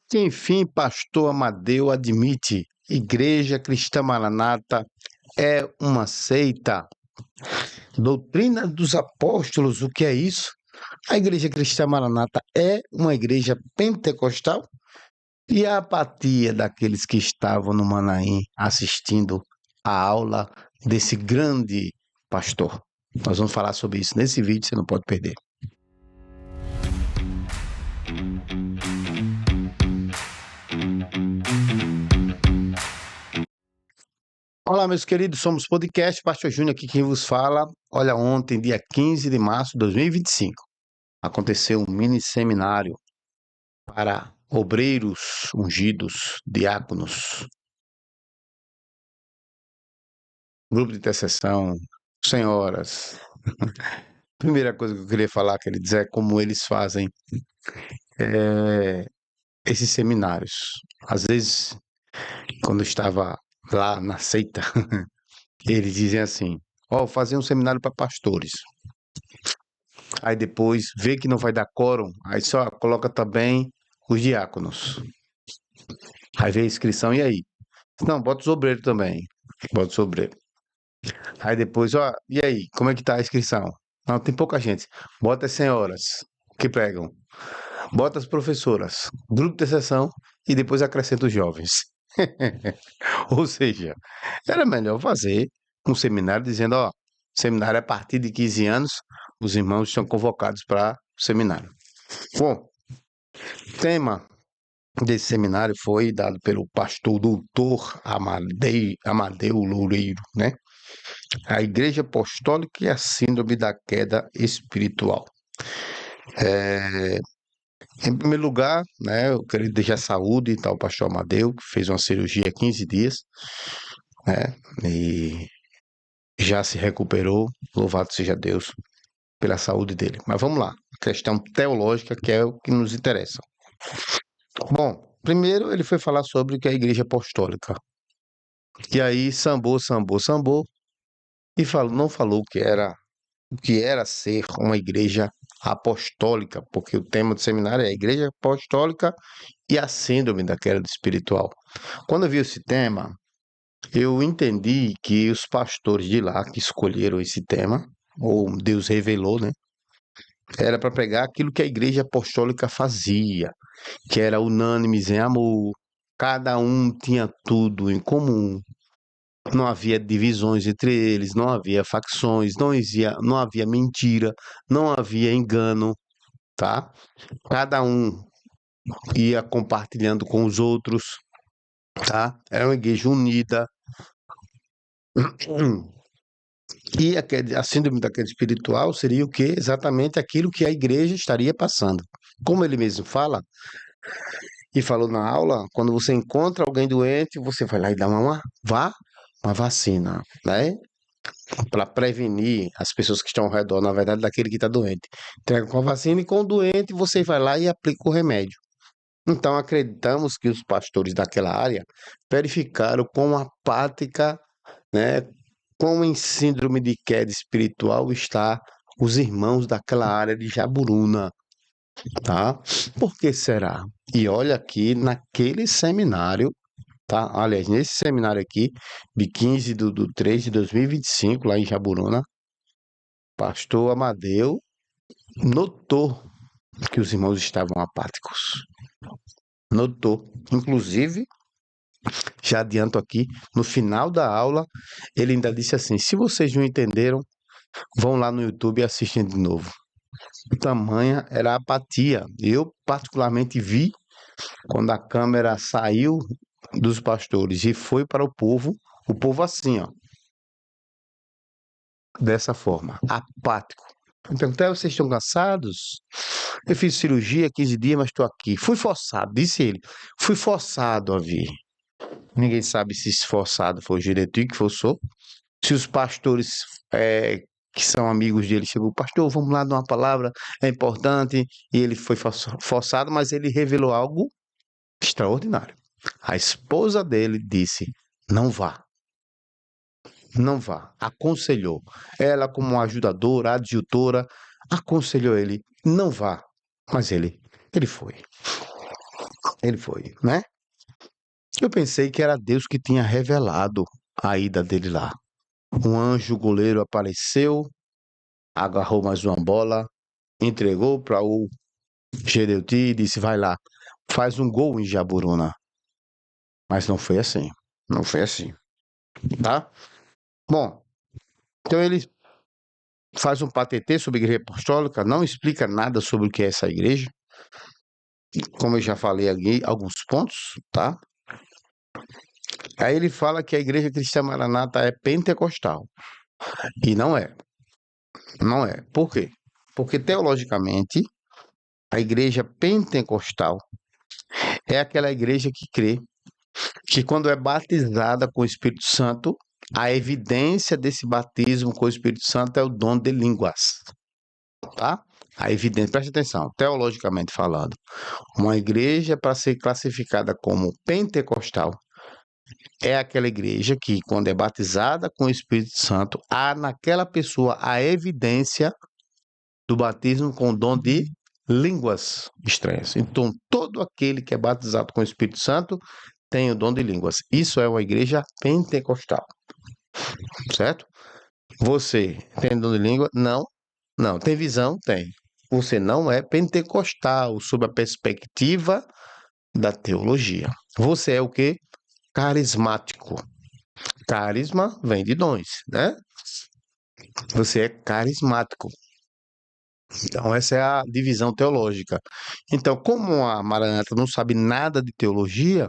Que enfim, pastor Amadeu admite: Igreja Cristã Maranata é uma seita. Doutrina dos Apóstolos, o que é isso? A Igreja Cristã Maranata é uma igreja pentecostal? E a apatia daqueles que estavam no Manaim assistindo a aula desse grande pastor? Nós vamos falar sobre isso nesse vídeo, você não pode perder. Olá, meus queridos, somos Podcast, Pastor Júnior aqui quem vos fala. Olha, ontem, dia 15 de março de 2025, aconteceu um mini seminário para obreiros ungidos, diáconos, grupo de intercessão, senhoras. Primeira coisa que eu queria falar, queridos, é como eles fazem esses seminários. Às vezes, quando eu estava lá na seita, eles dizem assim: ó, fazer um seminário para pastores. Aí depois vê que não vai dar quórum, aí só coloca também os diáconos. Aí vem a inscrição, e aí? Não, bota os obreiros também. Bota os obreiros. Aí depois, ó, e aí, como é que tá a inscrição? Não, tem pouca gente. Bota as senhoras que pregam. Bota as professoras, grupo de exceção e depois acrescenta os jovens. Ou seja, era melhor fazer um seminário dizendo, ó, seminário a partir de 15 anos, os irmãos estão convocados para o seminário. Bom, o tema desse seminário foi dado pelo pastor doutor Amadeu Loureiro, né? A Igreja Apostólica e a Síndrome da Queda Espiritual. Em primeiro lugar, né, eu queria deixar saúde ao pastor Amadeu, que fez uma cirurgia há 15 dias, né, e já se recuperou, louvado seja Deus pela saúde dele. Mas vamos lá, questão teológica, que é o que nos interessa. Bom, primeiro ele foi falar sobre o que é a Igreja Apostólica. E aí sambou, e não falou o que era ser uma igreja apostólica, porque o tema do seminário é a Igreja Apostólica e a Síndrome da Queda Espiritual. Quando eu vi esse tema, eu entendi que os pastores de lá que escolheram esse tema, ou Deus revelou, né? Era para pegar aquilo que a Igreja Apostólica fazia, que era unânimes em amor, cada um tinha tudo em comum, não havia divisões entre eles, não havia facções, não havia mentira, não havia engano, tá? Cada um ia compartilhando com os outros, tá? Era uma igreja unida. E a síndrome da queda espiritual seria o quê? Exatamente aquilo que a igreja estaria passando. Como ele mesmo fala, e falou na aula, quando você encontra alguém doente, você vai lá e dá uma vacina, né? Para prevenir as pessoas que estão ao redor, na verdade, daquele que está doente. Entrega com a vacina e com o doente você vai lá e aplica o remédio. Então acreditamos que os pastores daquela área verificaram quão apática, né, quão em síndrome de queda espiritual está os irmãos daquela área de Jaburuna, tá? Por que será? E olha aqui naquele seminário, tá? Aliás, nesse seminário aqui, de 15 de 3 de 2025, lá em Jaburuna, pastor Amadeu notou que os irmãos estavam apáticos. Notou. Inclusive, já adianto aqui, no final da aula, ele ainda disse assim: se vocês não entenderam, vão lá no YouTube e assistem de novo. Tamanha era a apatia. Eu, particularmente, vi quando a câmera saiu dos pastores e foi para o povo assim, ó, dessa forma, apático. Eu perguntei: vocês estão cansados? Eu fiz cirurgia 15 dias, mas estou aqui. Fui forçado, disse ele. Fui forçado a vir. Ninguém sabe se esse forçado foi o direitinho que forçou. Se os pastores que são amigos dele chegou, pastor, vamos lá dar uma palavra, é importante. E ele foi forçado, mas ele revelou algo extraordinário. A esposa dele disse: não vá. Não vá. Aconselhou. Ela, como ajudadora, adjutora, aconselhou ele: não vá. Mas ele foi. Ele foi, né? Eu pensei que era Deus que tinha revelado a ida dele lá. Um anjo goleiro apareceu, agarrou mais uma bola, entregou para o Gereuti e disse: vai lá, faz um gol em Jaburuna. Mas não foi assim. Não foi assim, tá? Bom, então ele faz um patetê sobre a igreja apostólica, não explica nada sobre o que é essa igreja. Como eu já falei aqui, alguns pontos, tá? Aí ele fala que a igreja cristã Maranata é pentecostal. E não é. Não é. Por quê? Porque teologicamente, a igreja pentecostal é aquela igreja que crê que quando é batizada com o Espírito Santo, a evidência desse batismo com o Espírito Santo é o dom de línguas, tá? A evidência, preste atenção, teologicamente falando, uma igreja para ser classificada como pentecostal é aquela igreja que, quando é batizada com o Espírito Santo, há naquela pessoa a evidência do batismo com o dom de línguas estranhas. Então, todo aquele que é batizado com o Espírito Santo tem o dom de línguas. Isso é uma igreja pentecostal, certo? Você tem dom de língua? Não. Não. Tem visão? Tem. Você não é pentecostal sob a perspectiva da teologia. Você é o quê? Carismático. Carisma vem de dons, né? Você é carismático. Então, essa é a divisão teológica. Então, como a Maranata não sabe nada de teologia,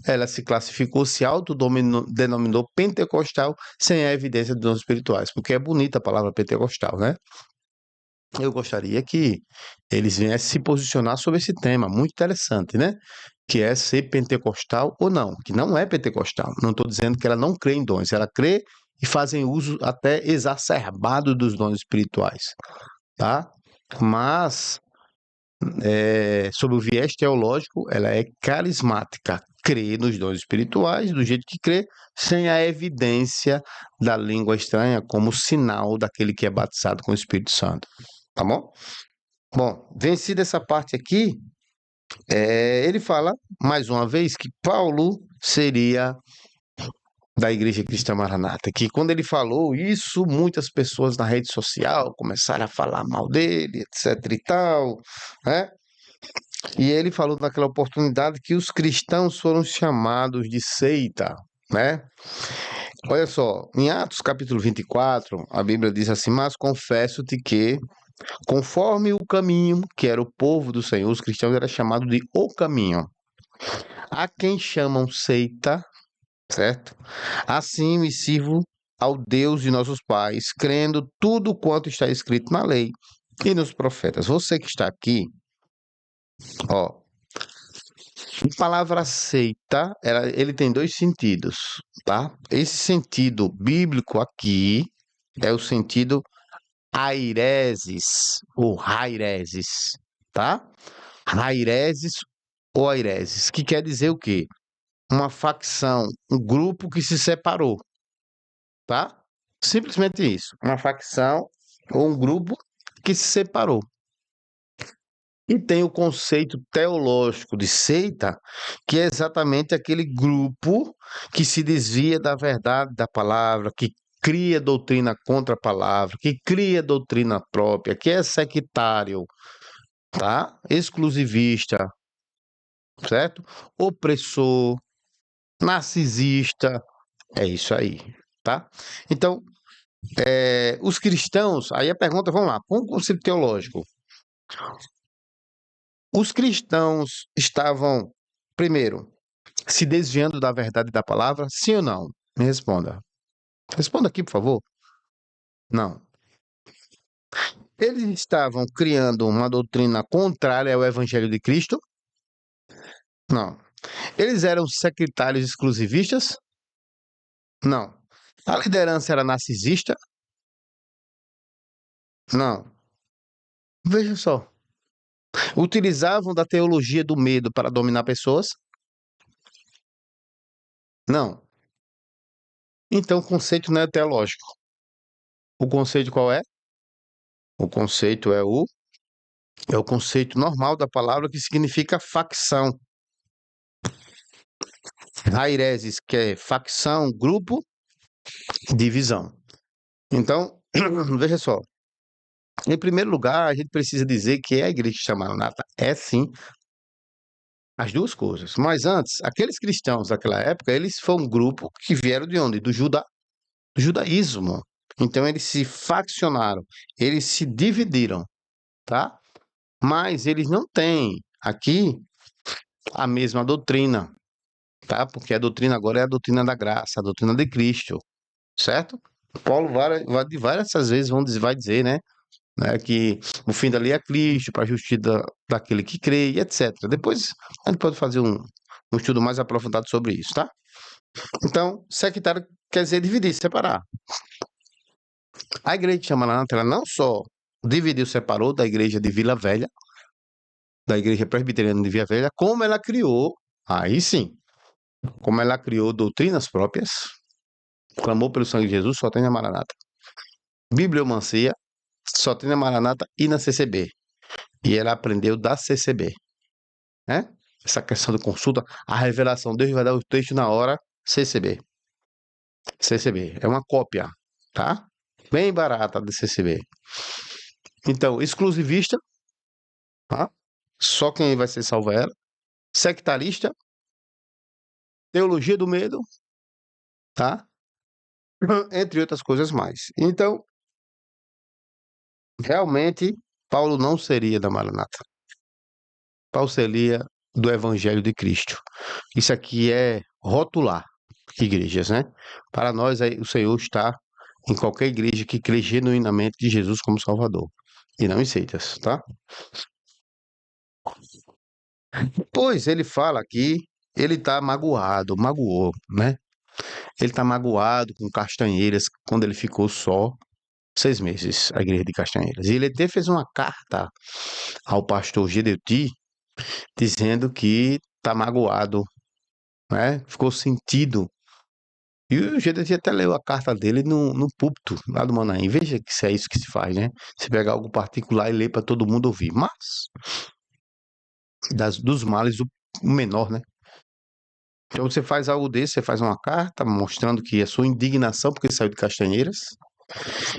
ela se classificou, se autodenominou pentecostal sem a evidência de dons espirituais, porque é bonita a palavra pentecostal, né? Eu gostaria que eles viessem se posicionar sobre esse tema, muito interessante, né? Que é ser pentecostal ou não, que não é pentecostal. Não estou dizendo que ela não crê em dons, ela crê e fazem uso até exacerbado dos dons espirituais, tá? Mas, sob o viés teológico, ela é carismática, crê nos dons espirituais do jeito que crê, sem a evidência da língua estranha como sinal daquele que é batizado com o Espírito Santo, tá bom? Bom, vencida essa parte aqui, ele fala, mais uma vez, que Paulo seria da Igreja Cristã Maranata, que quando ele falou isso, muitas pessoas na rede social começaram a falar mal dele, etc e tal, né? E ele falou naquela oportunidade que os cristãos foram chamados de seita, né? Olha só, em Atos capítulo 24, a Bíblia diz assim: mas confesso-te que, conforme o caminho, que era o povo do Senhor, os cristãos eram chamados de o caminho. A quem chamam seita, certo? Assim me sirvo ao Deus de nossos pais, crendo tudo quanto está escrito na lei e nos profetas. Você que está aqui, ó, a palavra seita, ele tem dois sentidos, tá? Esse sentido bíblico aqui é o sentido aireses ou raireses, tá? Raireses ou aireses, que quer dizer o quê? Uma facção, um grupo que se separou, tá? Simplesmente isso, uma facção ou um grupo que se separou. E tem o conceito teológico de seita, que é exatamente aquele grupo que se desvia da verdade da palavra, que cria doutrina contra a palavra, que cria doutrina própria, que é sectário, tá? Exclusivista, certo? Opressor, narcisista, é isso aí, tá? Então, os cristãos, aí a pergunta, vamos lá, com o conceito teológico, os cristãos estavam, primeiro, se desviando da verdade da palavra, sim ou não? Me responda. Responda aqui, por favor. Não. Eles estavam criando uma doutrina contrária ao Evangelho de Cristo? Não. Eles eram sectários exclusivistas? Não. A liderança era narcisista? Não. Veja só. Utilizavam da teologia do medo para dominar pessoas? Não. Então o conceito não é teológico. O conceito qual é? O conceito é o conceito normal da palavra que significa facção. Aireses, que é facção, grupo, divisão. Então, veja só. Em primeiro lugar, a gente precisa dizer que a igreja Maranata é sim as duas coisas. Mas antes, aqueles cristãos daquela época, eles foram um grupo que vieram de onde? Do judaísmo. Então eles se faccionaram, eles se dividiram, tá? Mas eles não têm aqui a mesma doutrina, tá? Porque a doutrina agora é a doutrina da graça, a doutrina de Cristo, certo? Paulo várias vezes vai dizer, né, que o fim da lei é Cristo, para a justiça daquele que crê, e etc. Depois a gente pode fazer um estudo mais aprofundado sobre isso, tá? Então, sectário quer dizer dividir, separar. A igreja de Chamalanta, ela não só dividiu, separou da igreja de Vila Velha, da igreja presbiteriana de Vila Velha, como ela criou, aí sim, como ela criou doutrinas próprias, clamou pelo sangue de Jesus, só tem na Maranata. Bibliomancia, só tem na Maranata e na CCB. E ela aprendeu da CCB, né? Essa questão de consulta, a revelação, Deus vai dar o texto na hora, CCB. CCB, é uma cópia, tá? Bem barata da CCB. Então, exclusivista, tá? Só quem vai ser salvo é ela. Sectarista, teologia do medo, tá? Entre outras coisas mais. Então, realmente, Paulo não seria da Maranata. Paulo seria do Evangelho de Cristo. Isso aqui é rotular igrejas, né? Para nós, o Senhor está em qualquer igreja que crê genuinamente de Jesus como Salvador. E não em seitas, tá? Pois ele fala que ele está magoou, né? Ele está magoado com Castanheiras quando ele ficou só 6 meses, a igreja de Castanheiras. E ele até fez uma carta ao pastor Gedeuti dizendo que está magoado, né? Ficou sentido. E o Gedeuti até leu a carta dele no púlpito lá do Manaim. Veja que se é isso que se faz, né? Se pegar algo particular e ler para todo mundo ouvir. Mas, dos males, o menor, né? Então você faz algo desse, você faz uma carta mostrando que a sua indignação porque saiu de Castanheiras.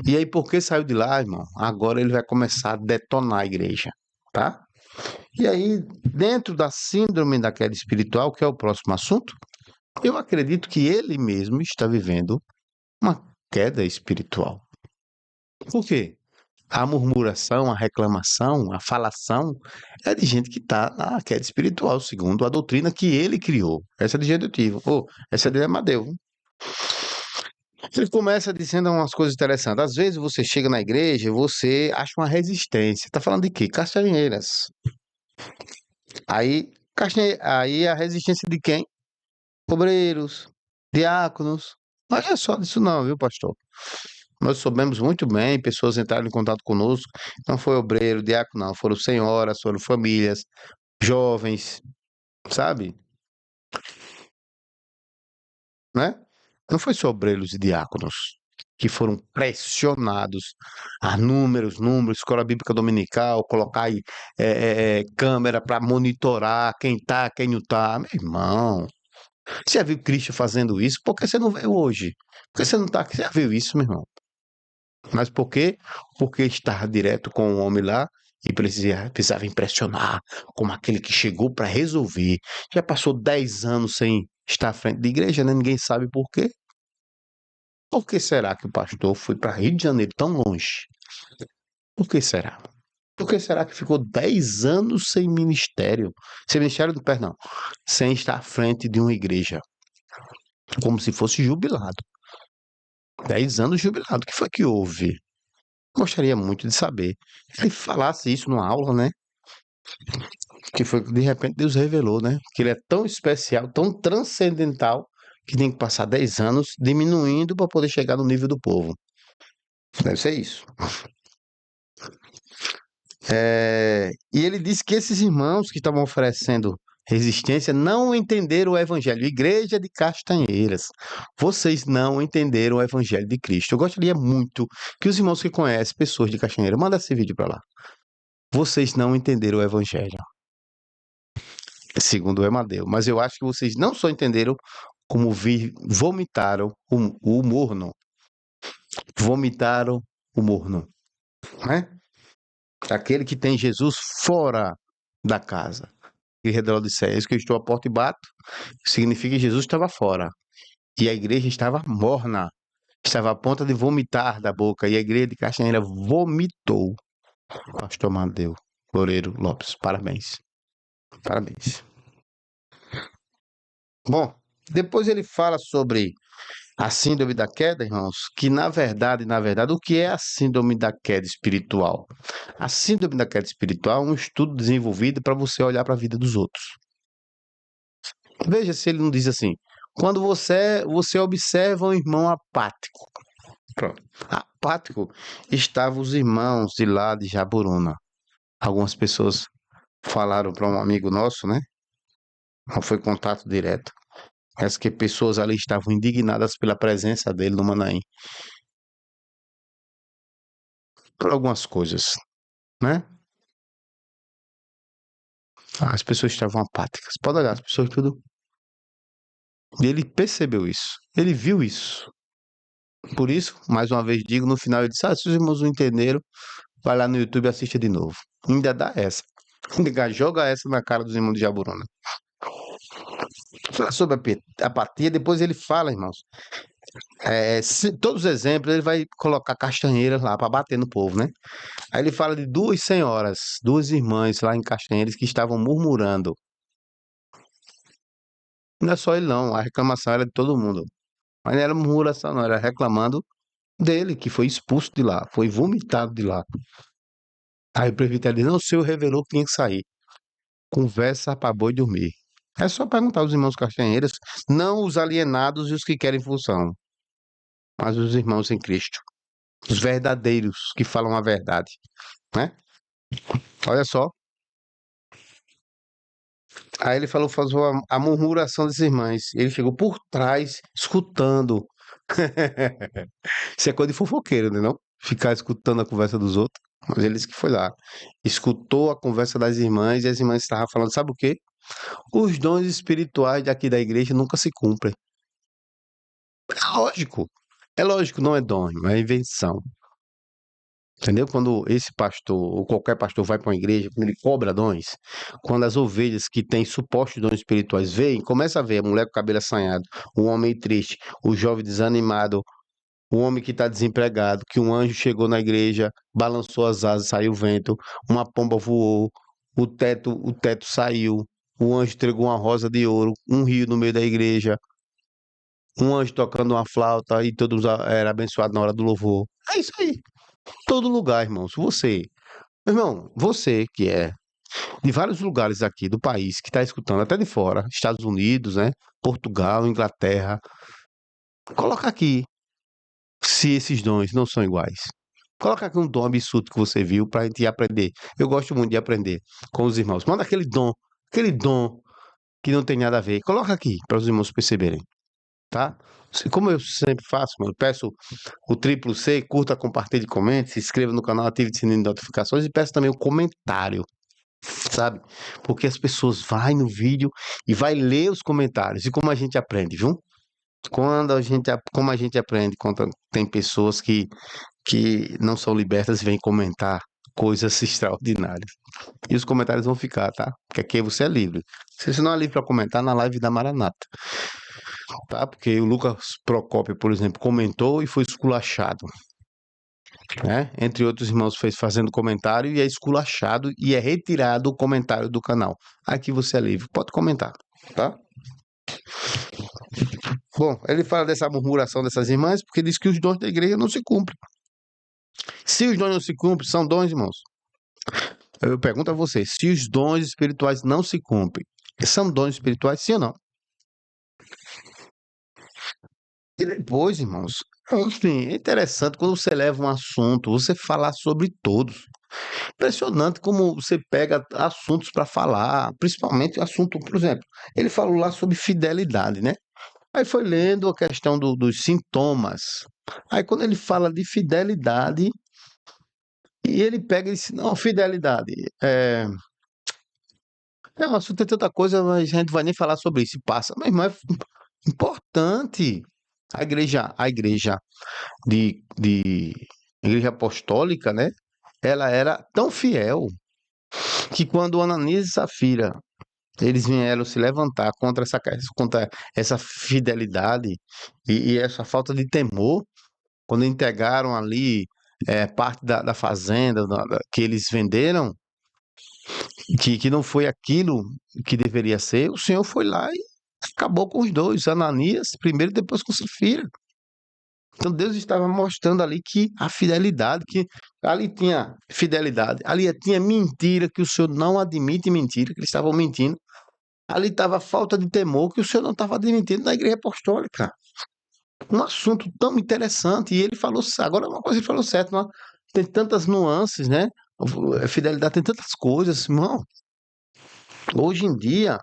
E aí, porque saiu de lá, irmão, agora ele vai começar a detonar a igreja, tá? E aí, dentro da síndrome da queda espiritual, que é o próximo assunto, eu acredito que ele mesmo está vivendo uma queda espiritual. Por quê? A murmuração, a reclamação, a falação é de gente que está na queda espiritual, segundo a doutrina que ele criou. Essa é de Gedutivo. Essa é de Amadeu. Ele começa dizendo umas coisas interessantes. Às vezes você chega na igreja e você acha uma resistência. Tá falando de quê? Castanheiras. Aí a resistência de quem? Obreiros, diáconos. Mas é só disso não, viu, pastor? Nós soubemos muito bem, pessoas entraram em contato conosco. Não foi obreiro, diácono, não. Foram senhoras, foram famílias, jovens, sabe? Né? Não foi só obreiros e diáconos que foram pressionados a números, escola bíblica dominical, colocar aí câmera para monitorar quem tá, quem não tá. Meu irmão, você já viu Cristo fazendo isso? Por que você não veio hoje? Por que você não tá aqui? Você já viu isso, meu irmão? Mas por quê? Porque estar direto com o homem lá e precisava impressionar como aquele que chegou para resolver. Já passou 10 anos sem estar à frente de igreja, né? Ninguém sabe por quê. Por que será que o pastor foi para Rio de Janeiro tão longe? Por que será? Por que será que ficou 10 anos sem ministério? Sem ministério, perdão, sem estar à frente de uma igreja. Como se fosse jubilado. 10 anos jubilado. O que foi que houve? Gostaria muito de saber. Se ele falasse isso numa aula, né? Que foi que de repente Deus revelou, né? Que ele é tão especial, tão transcendental, que tem que passar 10 anos diminuindo para poder chegar no nível do povo. Deve ser isso. E ele disse que esses irmãos que estavam oferecendo resistência não entenderam o evangelho. Igreja de Castanheiras, vocês não entenderam o evangelho de Cristo. Eu gostaria muito que os irmãos que conhecem pessoas de Castanheiras, manda esse vídeo para lá. Vocês não entenderam o evangelho. segundo o Emadeu. Mas eu acho que vocês não só entenderam como vomitaram o morno. Vomitaram o morno, né? Aquele que tem Jesus fora da casa. E redor de Eis que eu estou à porta e bato, significa que Jesus estava fora. E a igreja estava morna. Estava a ponto de vomitar da boca. E a igreja de Castanheira vomitou. Pastor Amadeu Loureiro Lopes, parabéns. Parabéns. Bom, depois ele fala sobre a síndrome da queda, irmãos, que na verdade, o que é a síndrome da queda espiritual? A síndrome da queda espiritual é um estudo desenvolvido para você olhar para a vida dos outros. Veja se ele não diz assim: quando você observa um irmão apático. Pronto. Apático estavam os irmãos de lá de Jaburuna. Algumas pessoas falaram para um amigo nosso, né? Não foi contato direto. Parece que pessoas ali estavam indignadas pela presença dele no Manaim. Por algumas coisas, né? As pessoas estavam apáticas. Pode olhar, as pessoas tudo. E ele percebeu isso. Ele viu isso. Por isso, mais uma vez digo, no final ele disse: se os irmãos não entenderam, vai lá no YouTube e assista de novo. Ainda dá essa. Ainda joga essa na cara dos irmãos de Jaburuna. Fala sobre a apatia, depois ele fala, irmãos. Todos os exemplos ele vai colocar castanheiras lá para bater no povo, né? Aí ele fala de duas senhoras, duas irmãs lá em Castanheiras que estavam murmurando. Não é só ele não, a reclamação era de todo mundo. Mas não era murmuração, não, era reclamando dele, que foi expulso de lá, foi vomitado de lá. Aí o presbítero disse: não, o senhor revelou que tinha que sair. Conversa para boi dormir. É só perguntar aos irmãos castanheiras, não os alienados e os que querem função, mas os irmãos em Cristo, os verdadeiros que falam a verdade, né? Olha só. Aí ele falou, faz a murmuração das irmãs. Ele chegou por trás, escutando. Isso é coisa de fofoqueiro, né, não? Ficar escutando a conversa dos outros. Mas ele disse que foi lá. Escutou a conversa das irmãs e as irmãs estavam falando, sabe o quê? Os dons espirituais daqui da igreja nunca se cumprem. É lógico. É lógico, não é dom, é invenção. Entendeu? Quando esse pastor, ou qualquer pastor, vai para uma igreja, quando ele cobra dons, quando as ovelhas que têm supostos dons espirituais veem, começa a ver a mulher com o cabelo assanhado, o homem triste, o jovem desanimado, o homem que está desempregado, que um anjo chegou na igreja, balançou as asas, saiu o vento, uma pomba voou, o teto saiu, o anjo entregou uma rosa de ouro, um rio no meio da igreja, um anjo tocando uma flauta e todos eram abençoados na hora do louvor. É isso aí. Todo lugar, irmãos. Você que é de vários lugares aqui do país, que está escutando, até de fora, Estados Unidos, né? Portugal, Inglaterra, coloca aqui se esses dons não são iguais. Coloca aqui um dom absurdo que você viu para a gente aprender. Eu gosto muito de aprender com os irmãos. Manda aquele dom que não tem nada a ver. Coloca aqui para os irmãos perceberem, tá? Como eu sempre faço, mano, eu peço o triplo C, curta, compartilhe, comente, se inscreva no canal, ative o sininho de notificações e peço também o comentário, sabe? Porque as pessoas vai no vídeo e vai ler os comentários. E como a gente aprende, viu? Como a gente aprende quando tem pessoas que não são libertas e vêm comentar coisas extraordinárias. E os comentários vão ficar, tá? Porque aqui você é livre. Se você não é livre para comentar na live da Maranata, tá? Porque o Lucas Procópio, por exemplo, comentou e foi esculachado, né? Entre outros irmãos fez fazendo comentário e é esculachado e é retirado o comentário do canal. Aqui você é livre, pode comentar, tá? Bom, ele fala dessa murmuração dessas irmãs porque diz que os dons da igreja não se cumprem. Se os dons não se cumprem, são dons, irmãos. Eu pergunto a você, se os dons espirituais não se cumprem, são dons espirituais, sim ou não? E depois, irmãos, enfim, é interessante quando você leva um assunto, você falar sobre todos. Impressionante como você pega assuntos para falar, principalmente assunto, por exemplo, ele falou lá sobre fidelidade, né? Aí foi lendo a questão dos sintomas. Aí quando ele fala de fidelidade, e ele pega e diz, não, fidelidade, O assunto tem tanta coisa, mas a gente vai nem falar sobre isso. Passa. Mas, irmão, é importante. A igreja de a igreja apostólica, né? Ela era tão fiel que quando Ananias e Safira eles vieram se levantar contra essa fidelidade e essa falta de temor, quando entregaram ali parte da fazenda que eles venderam, que não foi aquilo que deveria ser, o Senhor foi lá e acabou com os dois, Ananias primeiro e depois com Safira. Então Deus estava mostrando ali que a fidelidade, que ali tinha fidelidade, ali tinha mentira, que o Senhor não admite mentira, que eles estavam mentindo. Ali estava a falta de temor, que o Senhor não estava admitindo na igreja apostólica. Um assunto tão interessante, e ele falou, agora uma coisa ele falou certo, né? Tem tantas nuances, né? A fidelidade tem tantas coisas, irmão. Hoje em dia,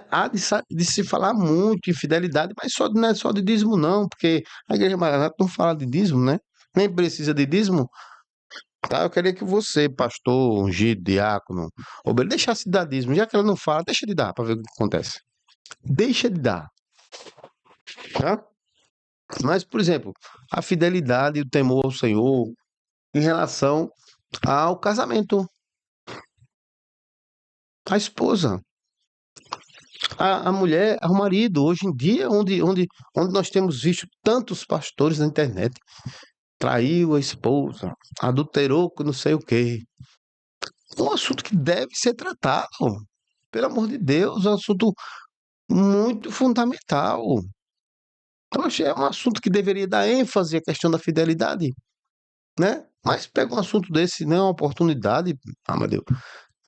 há de se falar muito em fidelidade, mas não é só de dízimo, não, porque a Igreja Maranata não fala de dízimo, né? Nem precisa de dízimo. Tá? Eu queria que você, pastor, ungido, diácono, obreiro, deixasse de dar dízimo. Já que ela não fala, deixa de dar para ver o que acontece. Deixa de dar. Tá? Mas, por exemplo, a fidelidade e o temor ao Senhor em relação ao casamento, a esposa, a mulher, ao marido. Hoje em dia, onde nós temos visto tantos pastores na internet, traiu a esposa, adulterou com não sei o quê. É um assunto que deve ser tratado. Pelo amor de Deus, é um assunto muito fundamental. Poxa, é um assunto que deveria dar ênfase à questão da fidelidade, né? Mas pega um assunto desse, não é uma oportunidade, Amadeu,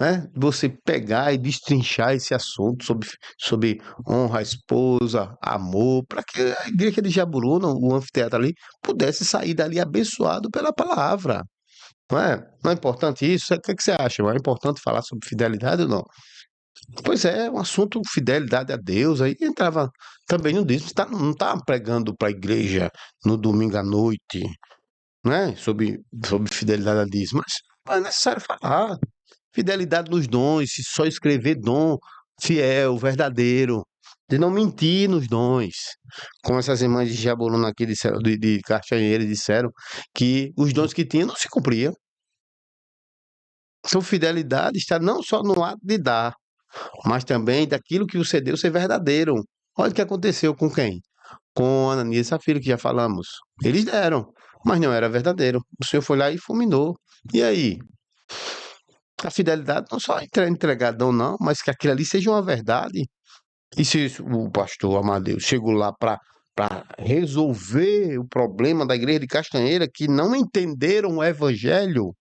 né? Você pegar e destrinchar esse assunto sobre honra à esposa, amor, para que a igreja de Jaburuna, o anfiteatro ali, pudesse sair dali abençoado pela palavra. Não é? Não é importante isso? O que é que você acha? Não é importante falar sobre fidelidade ou não? Pois é, um assunto fidelidade a Deus, aí entrava também no dízimo. Você não está pregando para a igreja no domingo à noite, né? Sobre fidelidade a dízimo, mas é necessário falar. Fidelidade nos dons, se só escrever dom fiel, verdadeiro, de não mentir nos dons. Como essas irmãs de Jabuluna aqui disseram, de Castanheira disseram, que os dons que tinham não se cumpriam. Então, fidelidade está não só no ato de dar, mas também daquilo que você deu ser verdadeiro. Olha o que aconteceu com quem? Com Ananias e Safira, que já falamos. Eles deram, mas não era verdadeiro. O Senhor foi lá e fulminou. E aí? A fidelidade não só entregadão, não, mas que aquilo ali seja uma verdade. E se o pastor Amadeu chegou lá para resolver o problema da igreja de Castanheira, que não entenderam o evangelho,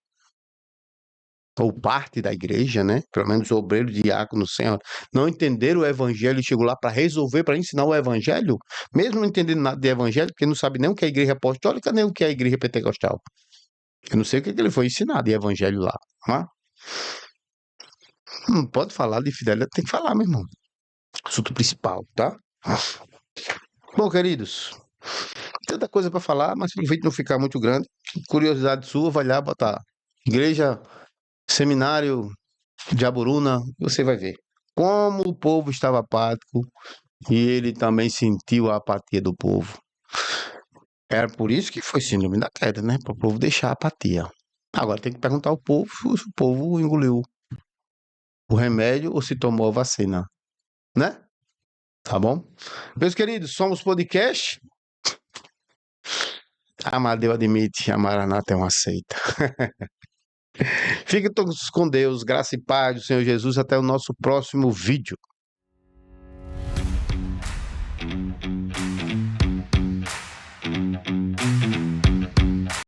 ou parte da igreja, né? Pelo menos o obreiro, diácono, senhor, não entenderam o evangelho e chegou lá para resolver, para ensinar o evangelho, mesmo não entendendo nada de evangelho, porque não sabe nem o que é a igreja apostólica, nem o que é a igreja pentecostal. Eu não sei o que ele foi ensinar de evangelho lá. Mas não pode falar de fidelidade, tem que falar, meu irmão. Assunto principal, tá? Bom, queridos, tanta coisa para falar, mas pelo jeito não ficar muito grande. Curiosidade sua, vai lá botar igreja, seminário de Aburuna, você vai ver como o povo estava apático e ele também sentiu a apatia do povo. Era por isso que foi síndrome da queda, né? Para o povo deixar a apatia. Agora tem que perguntar ao povo se o povo engoliu o remédio ou se tomou a vacina, né? Tá bom? Meus queridos, somos podcast. Amadeu admite, a Maranata é uma seita. Fiquem todos com Deus, graça e paz do Senhor Jesus. Até o nosso próximo vídeo.